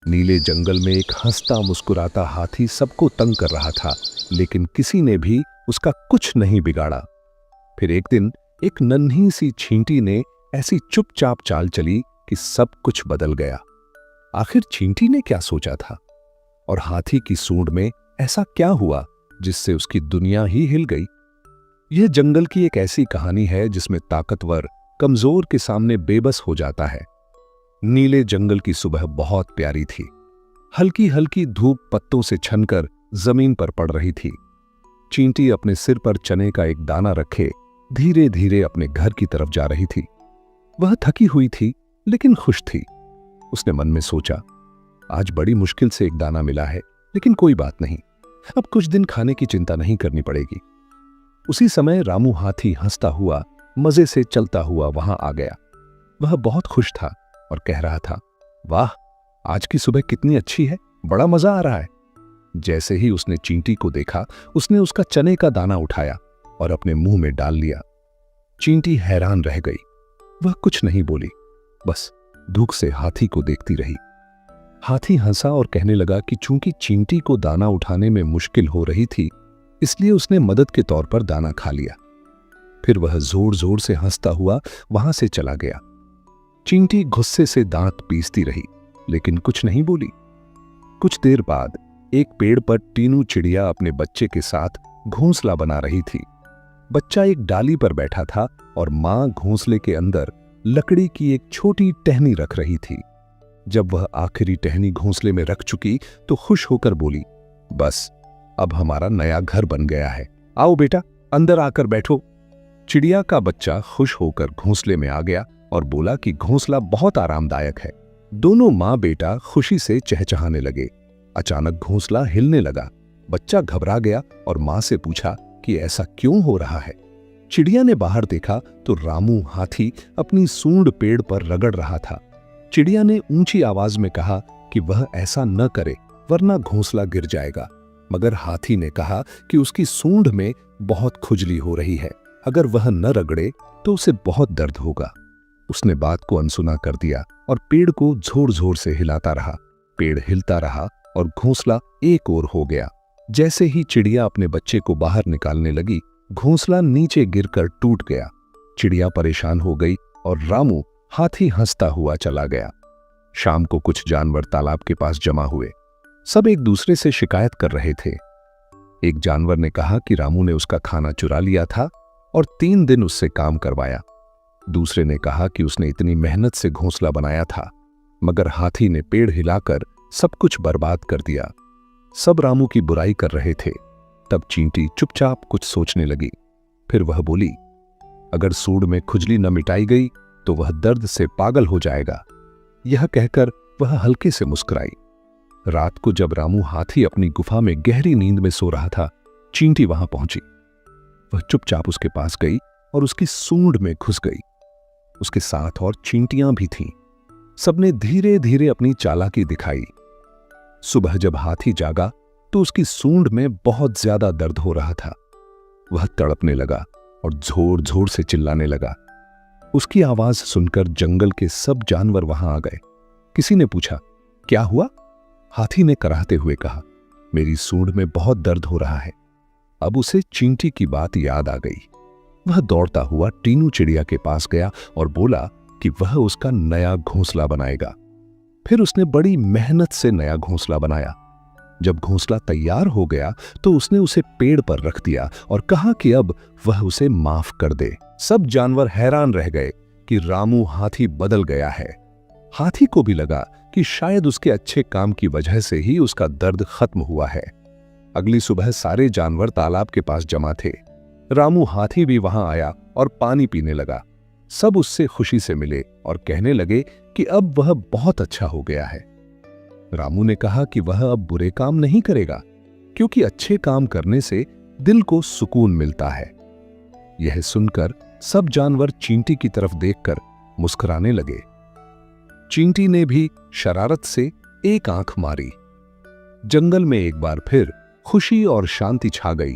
नीले जंगल में एक हंसता मुस्कुराता हाथी सबको तंग कर रहा था, लेकिन किसी ने भी उसका कुछ नहीं बिगाड़ा। फिर एक दिन एक नन्ही सी चींटी ने ऐसी चुपचाप चाल चली कि सब कुछ बदल गया। आखिर चींटी ने क्या सोचा था और हाथी की सूंड में ऐसा क्या हुआ जिससे उसकी दुनिया ही हिल गई? यह जंगल की एक ऐसी कहानी है जिसमें ताकतवर कमजोर के सामने बेबस हो जाता है। नीले जंगल की सुबह बहुत प्यारी थी। हल्की हल्की धूप पत्तों से छनकर जमीन पर पड़ रही थी। चींटी अपने सिर पर चने का एक दाना रखे धीरे धीरे अपने घर की तरफ जा रही थी। वह थकी हुई थी लेकिन खुश थी। उसने मन में सोचा, आज बड़ी मुश्किल से एक दाना मिला है, लेकिन कोई बात नहीं, अब कुछ दिन खाने की चिंता नहीं करनी पड़ेगी। उसी समय रामू हाथी हंसता हुआ मजे से चलता हुआ वहां आ गया। वह बहुत खुश था और कह रहा था, वाह, आज की सुबह कितनी अच्छी है, बड़ा मजा आ रहा है। जैसे ही उसने चींटी को देखा, उसने उसका चने का दाना उठाया और अपने मुंह में डाल लिया। चींटी हैरान रह गई। वह कुछ नहीं बोली, बस दुख से हाथी को देखती रही। हाथी हंसा और कहने लगा कि चूंकि चींटी को दाना उठाने में मुश्किल हो रही थी, इसलिए उसने मदद के तौर पर दाना खा लिया। फिर वह जोर जोर से हंसता हुआ वहां से चला गया। चींटी गुस्से से दांत पीसती रही, लेकिन कुछ नहीं बोली। कुछ देर बाद एक पेड़ पर टीनू चिड़िया अपने बच्चे के साथ घोंसला बना रही थी। बच्चा एक डाली पर बैठा था और मां घोंसले के अंदर लकड़ी की एक छोटी टहनी रख रही थी। जब वह आखिरी टहनी घोंसले में रख चुकी तो खुश होकर बोली, बस अब हमारा नया घर बन गया है, आओ बेटा अंदर आकर बैठो। चिड़िया का बच्चा खुश होकर घोंसले में आ गया और बोला कि घोंसला बहुत आरामदायक है। दोनों मां बेटा खुशी से चहचहाने लगे। अचानक घोंसला हिलने लगा। बच्चा घबरा गया और मां से पूछा कि ऐसा क्यों हो रहा है। चिड़िया ने बाहर देखा तो रामू हाथी अपनी सूंड पेड़ पर रगड़ रहा था। चिड़िया ने ऊंची आवाज में कहा कि वह ऐसा न करे वरना घोंसला गिर जाएगा, मगर हाथी ने कहा कि उसकी सूंड में बहुत खुजली हो रही है, अगर वह न रगड़े तो उसे बहुत दर्द होगा। उसने बात को अनसुना कर दिया और पेड़ को जोर जोर से हिलाता रहा। पेड़ हिलता रहा और घोंसला एक ओर हो गया। जैसे ही चिड़िया अपने बच्चे को बाहर निकालने लगी, घोंसला नीचे गिरकर टूट गया। चिड़िया परेशान हो गई और रामू हाथी हंसता हुआ चला गया। शाम को कुछ जानवर तालाब के पास जमा हुए। सब एक दूसरे से शिकायत कर रहे थे। एक जानवर ने कहा कि रामू ने उसका खाना चुरा लिया था और 3 दिन उससे काम करवाया। दूसरे ने कहा कि उसने इतनी मेहनत से घोंसला बनाया था, मगर हाथी ने पेड़ हिलाकर सब कुछ बर्बाद कर दिया। सब रामू की बुराई कर रहे थे। तब चींटी चुपचाप कुछ सोचने लगी। फिर वह बोली, अगर सूंड में खुजली न मिटाई गई तो वह दर्द से पागल हो जाएगा। यह कहकर वह हल्के से मुस्कुराई। रात को जब रामू हाथी अपनी गुफा में गहरी नींद में सो रहा था, चींटी वहां पहुंची। वह चुपचाप उसके पास गई और उसकी सूंड में घुस गई। उसके साथ और चींटियां भी थीं। सबने धीरे धीरे अपनी चालाकी दिखाई। सुबह जब हाथी जागा तो उसकी सूंड में बहुत ज्यादा दर्द हो रहा था। वह तड़पने लगा और जोर जोर से चिल्लाने लगा। उसकी आवाज सुनकर जंगल के सब जानवर वहां आ गए। किसी ने पूछा, क्या हुआ? हाथी ने कराहते हुए कहा, मेरी सूंड में बहुत दर्द हो रहा है। अब उसे चींटी की बात याद आ गई। वह दौड़ता हुआ टीनू चिड़िया के पास गया और बोला कि वह उसका नया घोंसला बनाएगा। फिर उसने बड़ी मेहनत से नया घोंसला बनाया। जब घोंसला तैयार हो गया तो उसने उसे पेड़ पर रख दिया और कहा कि अब वह उसे माफ कर दे। सब जानवर हैरान रह गए कि रामू हाथी बदल गया है। हाथी को भी लगा कि शायद उसके अच्छे काम की वजह से ही उसका दर्द खत्म हुआ है। अगली सुबह सारे जानवर तालाब के पास जमा थे। रामू हाथी भी वहां आया और पानी पीने लगा। सब उससे खुशी से मिले और कहने लगे कि अब वह बहुत अच्छा हो गया है। रामू ने कहा कि वह अब बुरे काम नहीं करेगा, क्योंकि अच्छे काम करने से दिल को सुकून मिलता है। यह सुनकर सब जानवर चींटी की तरफ देखकर मुस्कुराने लगे। चींटी ने भी शरारत से एक आंख मारी। जंगल में एक बार फिर खुशी और शांति छा गई।